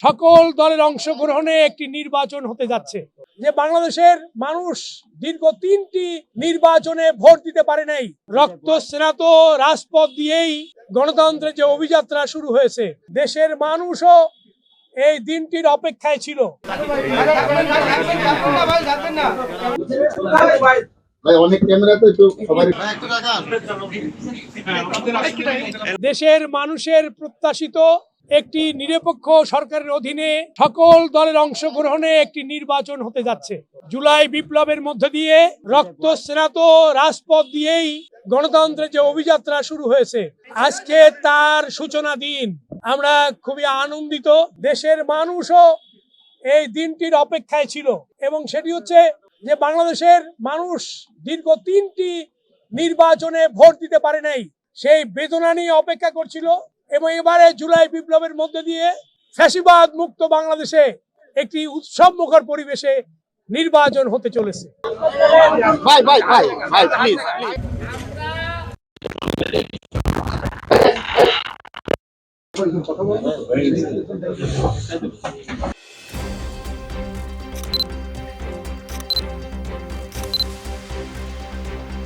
সকল দলের অংশগ্রহণে একটি নির্বাচন হতে যাচ্ছে। যে বাংলাদেশের মানুষ দীর্ঘ 3টি নির্বাচনে ভোট দিতে পারে নাই, রক্তস্নাত রাজপথ দিয়েই গণতন্ত্রের যে অভিযাত্রা শুরু হয়েছে, দেশের মানুষও এই দিনটির অপেক্ষায় ছিল। দেশের মানুষের প্রত্যাশিত একটি নিরপেক্ষ সরকারের অধীনে সকল দলের অংশগ্রহণে একটি নির্বাচন হতে যাচ্ছে। জুলাই বিপ্লবের মধ্য দিয়ে রক্তস্নাত রাজপথ দিয়েই গণতন্ত্রের যে অভিযাত্রা শুরু হয়েছে, আজকে তার সূচনা দিন। আমরা খুবই আনন্দিত। দেশের মানুষও এই দিনটির অপেক্ষায় ছিল এবং সেটি হচ্ছে যে বাংলাদেশের মানুষ দীর্ঘ 3টি নির্বাচনে ভোট দিতে পারে নাই, সেই বেদনা নিয়ে অপেক্ষা করছিল এবং এবারে জুলাই বিপ্লবের মধ্য দিয়ে ফ্যাসিবাদ মুক্ত বাংলাদেশে একটি উৎসব মুখর পরিবেশে নির্বাচন হতে চলেছে। ভাই